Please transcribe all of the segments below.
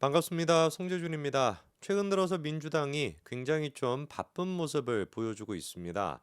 반갑습니다. 송재준입니다. 최근 들어서 민주당이 굉장히 좀 바쁜 모습을 보여주고 있습니다.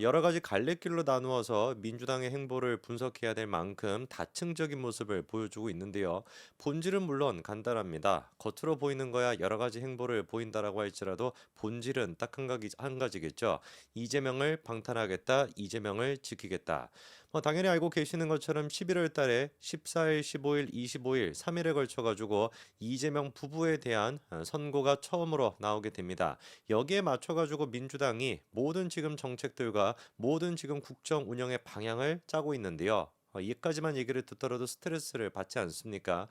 여러 가지 갈래길로 나누어서 민주당의 행보를 분석해야 될 만큼 다층적인 모습을 보여주고 있는데요. 본질은 물론 간단합니다. 겉으로 보이는 거야 여러 가지 행보를 보인다라고 할지라도 본질은 딱 한 가지겠죠. 이재명을 방탄하겠다, 이재명을 지키겠다. 당연히 알고 계시는 것처럼 11월 달에 14일, 15일, 25일, 3일에 걸쳐 가지고 이재명 부부에 대한 선고가 처음으로 나오게 됩니다. 여기에 맞춰 가지고 민주당이 모든 지금 정책들과 모든 지금 국정 운영의 방향을 짜고 있는데요. 여기까지만 얘기를 듣더라도 스트레스를 받지 않습니까?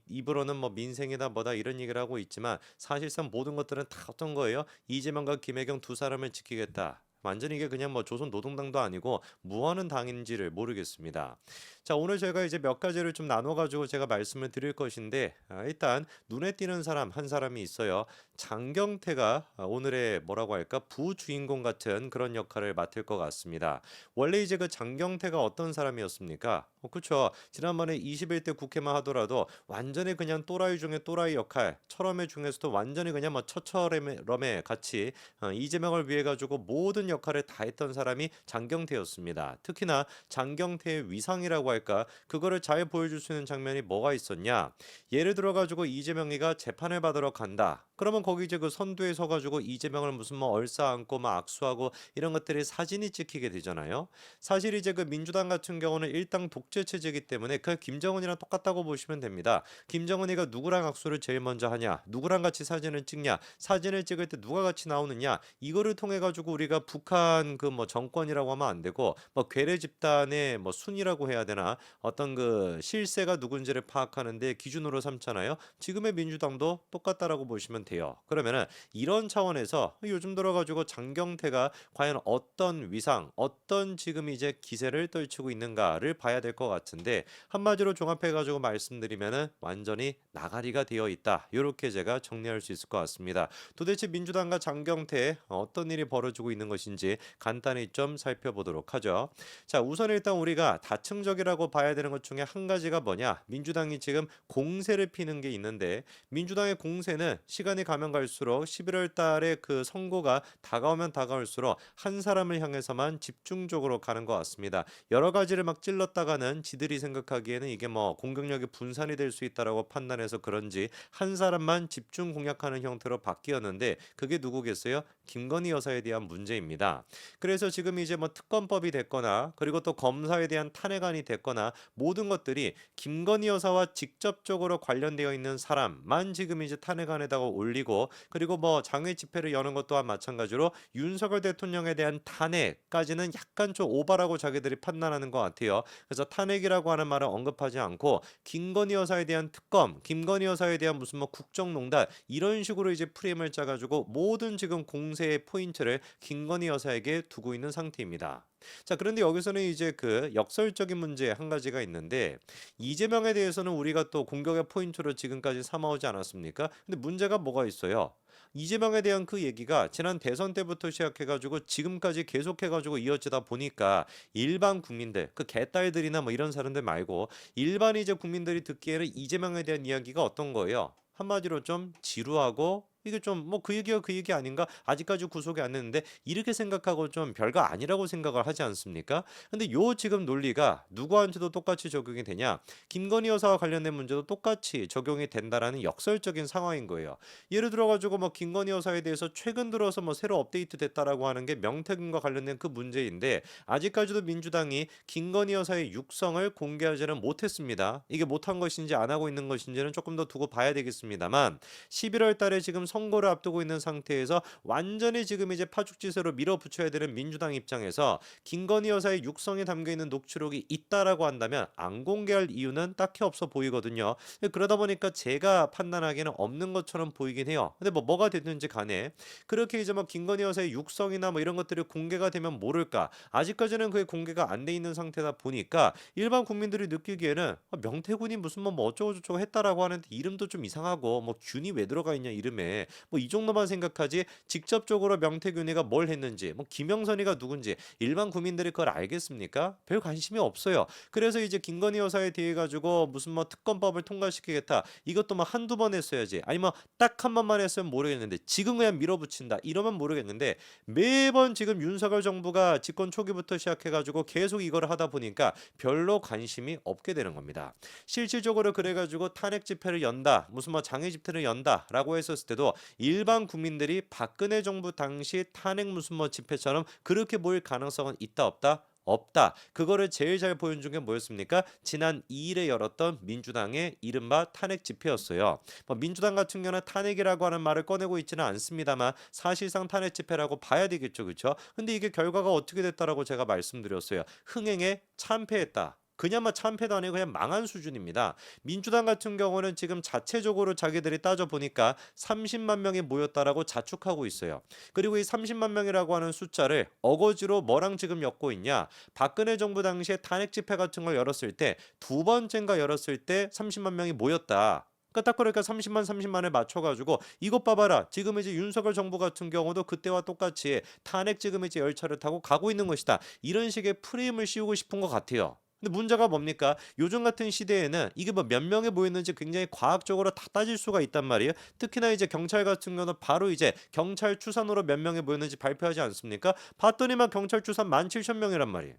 입으로는 뭐 민생이다 뭐다 이런 얘기를 하고 있지만 사실상 모든 것들은 다 어떤 거예요? 이재명과 김혜경 두 사람을 지키겠다. 완전히 이게 그냥 뭐 조선 노동당도 아니고 뭐 하는 당인지를 모르겠습니다. 자, 오늘 제가 이제 몇 가지를 좀 나눠 가지고 제가 말씀을 드릴 것인데 일단 눈에 띄는 사람 한 사람이 있어요. 장경태가 오늘의 뭐라고 할까? 부주인공 같은 그런 역할을 맡을 것 같습니다. 원래 이제 그 장경태가 어떤 사람이었습니까? 그쵸. 지난번에 21대 국회만 하더라도 완전히 그냥 또라이 중에 또라이 역할, 철험의 중에서도 완전히 그냥 뭐 처처럼에 같이 이재명을 위해 가지고 모든 역할을 다 했던 사람이 장경태였습니다. 특히나 장경태의 위상이라고 할까? 그거를 잘 보여줄 수 있는 장면이 뭐가 있었냐? 예를 들어 가지고 이재명이가 재판을 받으러 간다. 그러면 거기 이제 그 선두에 서 가지고 이재명을 무슨 뭐 얼싸안고 막 악수하고 이런 것들이 사진이 찍히게 되잖아요. 사실 이제 그 민주당 같은 경우는 일당 독재 체제이기 때문에 그 김정은이랑 똑같다고 보시면 됩니다. 김정은이가 누구랑 악수를 제일 먼저 하냐? 누구랑 같이 사진을 찍냐? 사진을 찍을 때 누가 같이 나오느냐? 이거를 통해 가지고 우리가 북한 그 뭐 정권이라고 하면 안 되고 뭐 괴뢰 집단의 뭐 순위라고 해야 되나? 어떤 그 실세가 누군지를 파악하는 데 기준으로 삼잖아요. 지금의 민주당도 똑같다라고 보시면 돼요. 그러면은 이런 차원에서 요즘 들어 가지고 장경태가 과연 어떤 위상, 어떤 지금 이제 기세를 떨치고 있는가를 봐야 될 것 같은데 한마디로 종합해 가지고 말씀드리면은 완전히 나가리가 되어 있다. 요렇게 제가 정리할 수 있을 것 같습니다. 도대체 민주당과 장경태 어떤 일이 벌어지고 있는 것인지 간단히 좀 살펴보도록 하죠. 자, 우선 일단 우리가 다층적이라고 봐야 되는 것 중에 한 가지가 뭐냐? 민주당이 지금 공세를 피는 게 있는데 민주당의 공세는 시간이 가면 갈수록 11월 달에 그 선고가 다가오면 다가올수록 한 사람을 향해서만 집중적으로 가는 것 같습니다. 여러 가지를 막 찔렀다가는 지들이 생각하기에는 이게 뭐 공격력이 분산이 될 수 있다라고 판단해서 그런지 한 사람만 집중 공략하는 형태로 바뀌었는데 그게 누구겠어요? 김건희 여사에 대한 문제입니다. 그래서 지금 이제 뭐 특검법이 됐거나 그리고 또 검사에 대한 탄핵안이 됐거나 모든 것들이 김건희 여사와 직접적으로 관련되어 있는 사람만 지금 이제 탄핵안에다가 올리고 그리고 뭐 장외 집회를 여는 것 또한 마찬가지로 윤석열 대통령에 대한 탄핵까지는 약간 좀 오바라고 자기들이 판단하는 것 같아요. 그래서 탄핵이라고 하는 말을 언급하지 않고 김건희 여사에 대한 특검, 김건희 여사에 대한 무슨 뭐 국정농단 이런 식으로 이제 프레임을 짜가지고 모든 지금 공세의 포인트를 김건희 여사에게 두고 있는 상태입니다. 자, 그런데 여기서는 이제 그 역설적인 문제 한 가지가 있는데 이재명에 대해서는 우리가 또 공격의 포인트로 지금까지 삼아오지 않았습니까? 근데 문제가 뭐가 있어요? 이재명에 대한 그 얘기가 지난 대선 때부터 시작해가지고 지금까지 계속해가지고 이어지다 보니까 일반 국민들, 그 개딸들이나 뭐 이런 사람들 말고 일반 이제 국민들이 듣기에는 이재명에 대한 이야기가 어떤 거예요? 한마디로 좀 지루하고 이게 좀 뭐 그 얘기가 그 얘기 아닌가? 아직까지 구속이 안 됐는데 이렇게 생각하고 좀 별거 아니라고 생각을 하지 않습니까? 근데 요 지금 논리가 누구한테도 똑같이 적용이 되냐? 김건희 여사와 관련된 문제도 똑같이 적용이 된다라는 역설적인 상황인 거예요. 예를 들어 가지고 뭐 김건희 여사에 대해서 최근 들어서 뭐 새로 업데이트 됐다라고 하는 게 명태균과 관련된 그 문제인데 아직까지도 민주당이 김건희 여사의 육성을 공개하지는 못했습니다. 이게 못한 것인지 안 하고 있는 것인지는 조금 더 두고 봐야 되겠습니다만 11월 달에 지금 선거를 앞두고 있는 상태에서 완전히 지금 이제 파죽지세로 밀어붙여야 되는 민주당 입장에서 김건희 여사의 육성에 담겨 있는 녹취록이 있다라고 한다면 안 공개할 이유는 딱히 없어 보이거든요. 그러다 보니까 제가 판단하기에는 없는 것처럼 보이긴 해요. 근데 뭐가 됐든지 간에 그렇게 이제 뭐 김건희 여사의 육성이나 뭐 이런 것들이 공개가 되면 모를까. 아직까지는 그게 공개가 안 돼 있는 상태다 보니까 일반 국민들이 느끼기에는 명태군이 무슨 뭐 어쩌고저쩌고 했다라고 하는데 이름도 좀 이상하고 뭐 균이 왜 들어가 있냐 이름에 뭐 이 정도만 생각하지 직접적으로 명태균이가 뭘 했는지 뭐 김영선이가 누군지 일반 국민들이 그걸 알겠습니까? 별 관심이 없어요. 그래서 이제 김건희 여사에 대해 가지고 무슨 뭐 특검법을 통과시키겠다. 이것도 뭐 한두 번 했어야지. 아니면 딱 한 번만 했으면 모르겠는데 지금 그냥 밀어붙인다. 이러면 모르겠는데 매번 지금 윤석열 정부가 집권 초기부터 시작해 가지고 계속 이걸 하다 보니까 별로 관심이 없게 되는 겁니다. 실질적으로 그래 가지고 탄핵 집회를 연다. 무슨 뭐 장애 집회를 연다라고 했었을 때도 일반 국민들이 박근혜 정부 당시 탄핵 무슨 뭐 집회처럼 그렇게 모일 가능성은 있다 없다? 없다. 그거를 제일 잘 보여준 게 뭐였습니까? 지난 2일에 열었던 민주당의 이른바 탄핵 집회였어요. 뭐 민주당 같은 경우는 탄핵이라고 하는 말을 꺼내고 있지는 않습니다만 사실상 탄핵 집회라고 봐야 되겠죠. 그렇죠? 근데 이게 결과가 어떻게 됐다라고 제가 말씀드렸어요. 흥행에 참패했다. 그냥만 참패도 아니고 그냥 망한 수준입니다. 민주당 같은 경우는 지금 자체적으로 자기들이 따져보니까 30만 명이 모였다라고 자축하고 있어요. 그리고 이 30만 명이라고 하는 숫자를 어거지로 뭐랑 지금 엮고 있냐. 박근혜 정부 당시에 탄핵 집회 같은 걸 열었을 때 두 번째인가 열었을 때 30만 명이 모였다. 그러니까 딱 그러니까 30만을 맞춰가지고 이것 봐봐라. 지금 이제 윤석열 정부 같은 경우도 그때와 똑같이 탄핵 지금 이제 열차를 타고 가고 있는 것이다. 이런 식의 프레임을 씌우고 싶은 것 같아요. 근데 문제가 뭡니까? 요즘 같은 시대에는 이게 뭐 몇 명이 모였는지 굉장히 과학적으로 다 따질 수가 있단 말이에요. 특히나 이제 경찰 같은 경우는 바로 이제 경찰 추산으로 몇 명이 모였는지 발표하지 않습니까? 봤더니만 경찰 추산 17,000명이란 말이에요.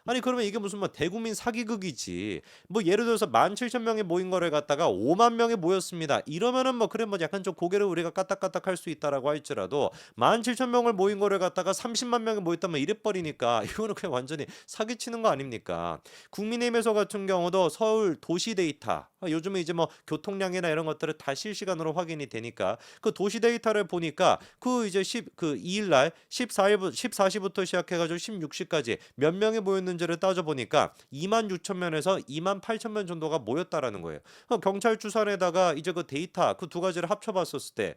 아니 그러면 이게 무슨 뭐 대국민 사기극이지. 뭐 예를 들어서 17,000명이 모인 거를 갖다가 5만 명이 모였습니다. 이러면은 뭐 그래 뭐 약간 좀 고개를 우리가 까딱까딱할 수 있다라고 할지라도 17,000명을 모인 거를 갖다가 30만 명이 모였다면 이래 버리니까 이거는 그냥 완전히 사기치는 거 아닙니까? 국민의힘에서 같은 경우도 서울 도시 데이터 요즘에 이제 뭐 교통량이나 이런 것들을 다 실시간으로 확인이 되니까 그 도시 데이터를 보니까 그 이제 2일 날 14시부터 시작해 가지고 16시까지 몇 명이 모였는지를 따져 보니까 2만 6천 명에서 2만 8천 명 정도가 모였다라는 거예요. 경찰 추산에다가 이제 그 데이터 그 두 가지를 합쳐 봤었을 때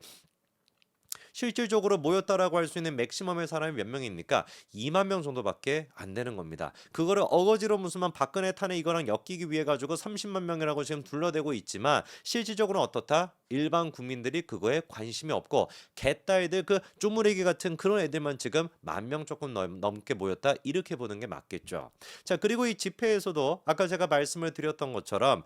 실질적으로 모였다라고 할 수 있는 맥시멈의 사람이 몇 명입니까? 2만 명 정도밖에 안 되는 겁니다. 그거를 어거지로 무슨 박근혜 탄핵 이거랑 엮이기 위해 가지고 30만 명이라고 지금 둘러대고 있지만 실질적으로는 어떻다? 일반 국민들이 그거에 관심이 없고 개딸들 그 쪼무레기 같은 그런 애들만 지금 10,000명 조금 넘게 모였다 이렇게 보는 게 맞겠죠. 자 그리고 이 집회에서도 아까 제가 말씀을 드렸던 것처럼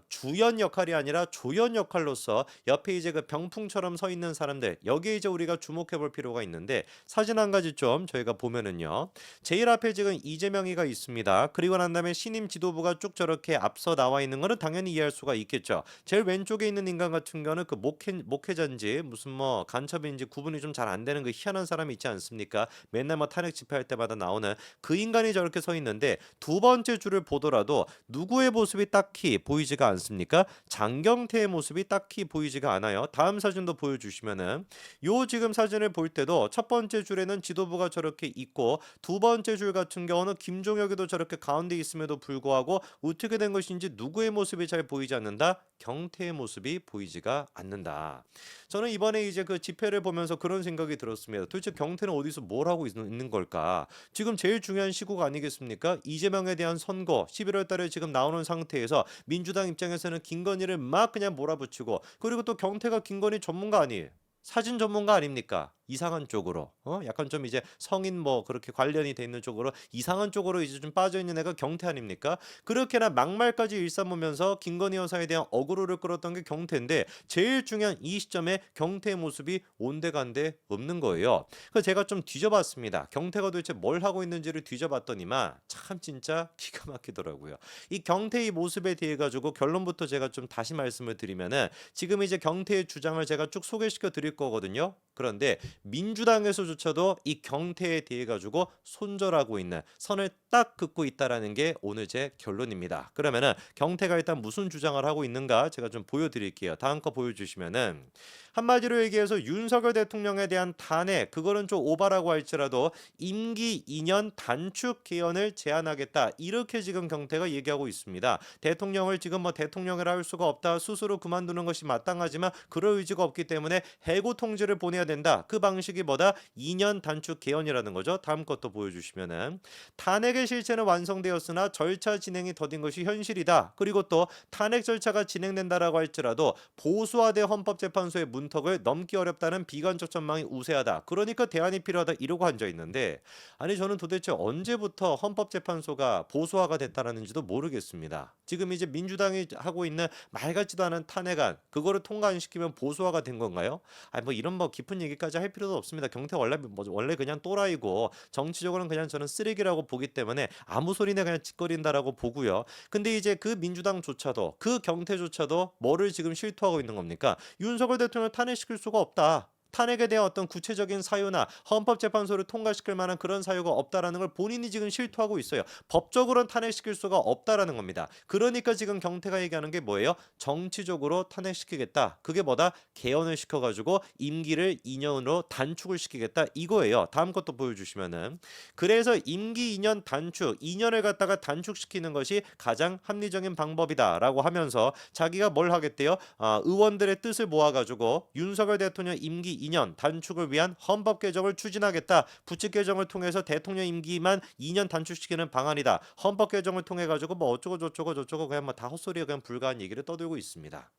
주연 역할이 아니라 조연 역할로서 옆에 이제 그 병풍처럼 서 있는 사람들 여기에 이제 우리가 주목해 볼 필요가 있는데 사진 한 가지 좀 저희가 보면은요. 제일 앞에 지금 이재명이가 있습니다. 그리고 난 다음에 신임 지도부가 쭉 저렇게 앞서 나와 있는 거는 당연히 이해할 수가 있겠죠. 제일 왼쪽에 있는 인간 같은 경우는 그 목회자인지 무슨 뭐 간첩인지 구분이 좀 잘 안 되는 그 희한한 사람이 있지 않습니까? 맨날 뭐 탄핵 집회할 때마다 나오는 그 인간이 저렇게 서 있는데 두 번째 줄을 보더라도 누구의 모습이 딱히 보이지가 않습니까? 장경태의 모습이 딱히 보이지가 않아요. 다음 사진도 보여주시면은 요 지금 사진을 볼 때도 첫 번째 줄에는 지도부가 저렇게 있고 두 번째 줄 같은 경우는 김종혁이도 저렇게 가운데 있음에도 불구하고 어떻게 된 것인지 누구의 모습이 잘 보이지 않는다? 경태의 모습이 보이지가 않는다. 저는 이번에 이제 그 집회를 보면서 그런 생각이 들었습니다. 도대체 경태는 어디서 뭘 하고 있는 걸까? 지금 제일 중요한 시국가 아니겠습니까? 이재명에 대한 선거 11월 달에 지금 나오는 상태에서 민주당 입장에서는 김건희를 막 그냥 몰아붙이고 그리고 또 경태가 김건희 전문가 아니에요. 사진 전문가 아닙니까? 이상한 쪽으로 약간 좀 이제 성인 뭐 그렇게 관련이 돼 있는 쪽으로 이상한 쪽으로 이제 좀 빠져 있는 애가 경태 아닙니까? 그렇게나 막말까지 일삼으면서 김건희 여사에 대한 어그로를 끌었던 게 경태인데 제일 중요한 이 시점에 경태의 모습이 온데간데 없는 거예요. 그래서 제가 좀 뒤져봤습니다. 경태가 도대체 뭘 하고 있는지를 뒤져봤더니만 참 진짜 기가 막히더라고요. 이 경태의 모습에 대해 가지고 결론부터 제가 좀 다시 말씀을 드리면은 지금 이제 경태의 주장을 제가 쭉 소개시켜 드릴 거거든요. 그런데 민주당에서조차도 이 경태에 대해 가지고 손절하고 있는 선을 딱 긋고 있다라는 게 오늘 제 결론입니다. 그러면은 경태가 일단 무슨 주장을 하고 있는가 제가 좀 보여드릴게요. 다음 거 보여주시면은 한마디로 얘기해서 윤석열 대통령에 대한 탄핵 그거는 좀 오바라고 할지라도 임기 2년 단축 개헌을 제안하겠다 이렇게 지금 경태가 얘기하고 있습니다. 대통령을 지금 뭐 대통령이라 할 수가 없다 스스로 그만두는 것이 마땅하지만 그럴 의지가 없기 때문에 해고 통지를 보내야 된다. 된다. 그 방식이 뭐다? 2년 단축 개헌이라는 거죠. 다음 것도 보여주시면은 탄핵의 실체는 완성되었으나 절차 진행이 더딘 것이 현실이다. 그리고 또 탄핵 절차가 진행된다라고 할지라도 보수화된 헌법재판소의 문턱을 넘기 어렵다는 비관적 전망이 우세하다. 그러니까 대안이 필요하다. 이러고 앉아 있는데 아니 저는 도대체 언제부터 헌법재판소가 보수화가 됐다라는지도 모르겠습니다. 지금 이제 민주당이 하고 있는 말 같지도 않은 탄핵안 그거를 통과 안 시키면 보수화가 된 건가요? 아니 뭐 이런 뭐 깊은 얘기까지 할 필요도 없습니다. 경태 원래 그냥 또라이고 정치적으로는 그냥 저는 쓰레기라고 보기 때문에 아무 소리나 그냥 짓거린다라고 보고요. 근데 이제 그 민주당조차도 그 경태조차도 뭐를 지금 실토하고 있는 겁니까? 윤석열 대통령을 탄핵시킬 수가 없다. 탄핵에 대한 어떤 구체적인 사유나 헌법재판소를 통과시킬 만한 그런 사유가 없다라는 걸 본인이 지금 실토하고 있어요. 법적으로는 탄핵시킬 수가 없다라는 겁니다. 그러니까 지금 경태가 얘기하는 게 뭐예요? 정치적으로 탄핵시키겠다. 그게 뭐다? 개헌을 시켜가지고 임기를 2년으로 단축을 시키겠다. 이거예요. 다음 것도 보여주시면은 그래서 임기 2년 단축, 2년을 갖다가 단축시키는 것이 가장 합리적인 방법이다라고 하면서 자기가 뭘 하겠대요? 의원들의 뜻을 모아가지고 윤석열 대통령 임기 2년 단축을 위한 헌법 개정을 추진하겠다. 부칙 개정을 통해서 대통령 임기만 2년 단축시키는 방안이다. 헌법 개정을 통해 가지고 뭐 어쩌고 저쩌고 그냥 뭐 다 헛소리가 그냥 불가한 얘기를 떠들고 있습니다.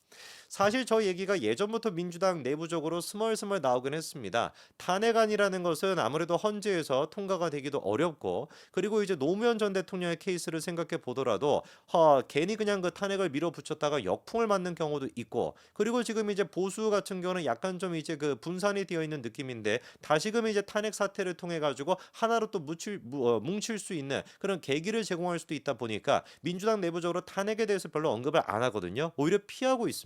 사실 저 얘기가 예전부터 민주당 내부적으로 스멀스멀 나오긴 했습니다. 탄핵안이라는 것은 아무래도 헌재에서 통과가 되기도 어렵고 그리고 이제 노무현 전 대통령의 케이스를 생각해 보더라도 괜히 그냥 그 탄핵을 밀어붙였다가 역풍을 맞는 경우도 있고 그리고 지금 이제 보수 같은 경우는 약간 좀 이제 그 분산이 되어 있는 느낌인데 다시금 이제 탄핵 사태를 통해 가지고 하나로 또 뭉칠 수 있는 그런 계기를 제공할 수도 있다 보니까 민주당 내부적으로 탄핵에 대해서 별로 언급을 안 하거든요. 오히려 피하고 있습니다.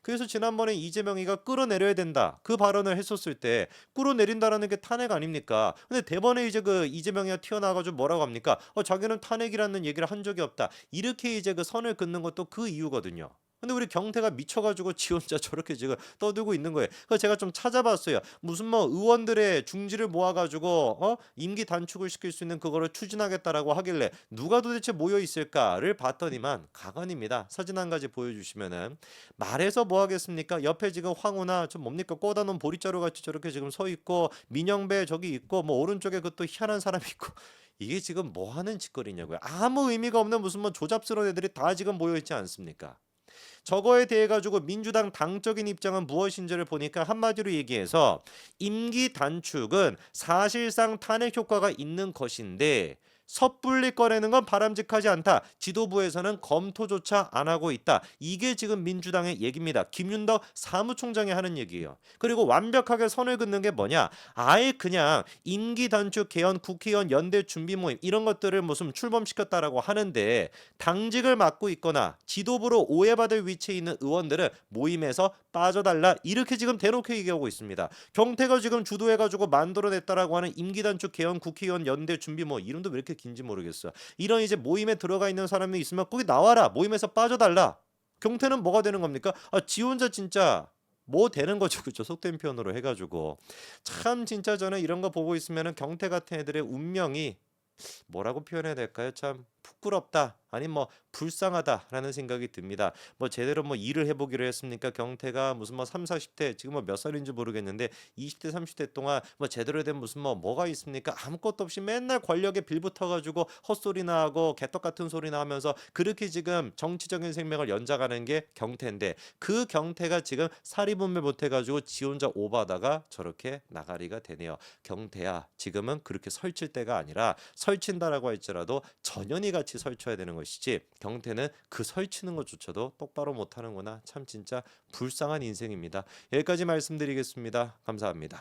그래서 지난번에 이재명이가 끌어내려야 된다. 그 발언을 했었을 때 끌어내린다라는 게 탄핵 아닙니까? 근데 대번에 이제 그 이재명이가 튀어나와가지고 뭐라고 합니까? 자기는 탄핵이라는 얘기를 한 적이 없다. 이렇게 이제 그 선을 긋는 것도 그 이유거든요. 근데 우리 경태가 미쳐가지고 지 혼자 저렇게 지금 떠들고 있는 거예요. 그래서 제가 좀 찾아봤어요. 무슨 뭐 의원들의 중지를 모아가지고 임기 단축을 시킬 수 있는 그거를 추진하겠다라고 하길래 누가 도대체 모여 있을까를 봤더니만 가관입니다. 사진 한 가지 보여주시면은 말해서 뭐 하겠습니까? 옆에 지금 황우나 좀 뭡니까 꽂아놓은 보리자루 같이 저렇게 지금 서 있고 민영배 저기 있고 뭐 오른쪽에 그 또 희한한 사람이 있고 이게 지금 뭐 하는 짓거리냐고요. 아무 의미가 없는 무슨 뭐 조잡스러운 애들이 다 지금 모여 있지 않습니까? 저거에 대해 가지고 민주당 당적인 입장은 무엇인지를 보니까 한마디로 얘기해서 임기 단축은 사실상 탄핵 효과가 있는 것인데 섣불리 꺼내는 건 바람직하지 않다. 지도부에서는 검토조차 안 하고 있다. 이게 지금 민주당의 얘기입니다. 김윤덕 사무총장이 하는 얘기예요. 그리고 완벽하게 선을 긋는 게 뭐냐? 아예 그냥 임기 단축 개헌 국회의원 연대 준비 모임 이런 것들을 무슨 출범시켰다라고 하는데 당직을 맡고 있거나 지도부로 오해받을 위치에 있는 의원들은 모임에서 빠져달라 이렇게 지금 대놓고 얘기하고 있습니다. 경태가 지금 주도해가지고 만들어냈다라고 하는 임기단축 개헌 국회의원 연대 준비 뭐 이름도 왜 이렇게 긴지 모르겠어. 이런 이제 모임에 들어가 있는 사람이 있으면 거기 나와라. 모임에서 빠져달라. 경태는 뭐가 되는 겁니까? 지 혼자 진짜 뭐 되는 거죠, 그죠? 속된 표현으로 해가지고 참 진짜 저는 이런 거 보고 있으면은 경태 같은 애들의 운명이 뭐라고 표현해야 될까요? 참 부끄럽다. 아니 뭐 불쌍하다라는 생각이 듭니다. 뭐 제대로 뭐 일을 해보기로 했습니까? 경태가 무슨 뭐 3, 40대 지금 뭐 몇 살인지 모르겠는데 20대 30대 동안 뭐 제대로 된 무슨 뭐가 있습니까? 아무것도 없이 맨날 권력에 빌붙어가지고 헛소리나 하고 개떡 같은 소리나 하면서 그렇게 지금 정치적인 생명을 연장하는 게 경태인데 그 경태가 지금 사리분별 못해가지고 지 혼자 오바다가 저렇게 나가리가 되네요. 경태야 지금은 그렇게 설칠 때가 아니라 설친다라고 할지라도 전현희 같이 설쳐야 되는 것이지 경태는 그 설치는 것조차도 똑바로 못하는구나. 참 진짜 불쌍한 인생입니다. 여기까지 말씀드리겠습니다. 감사합니다.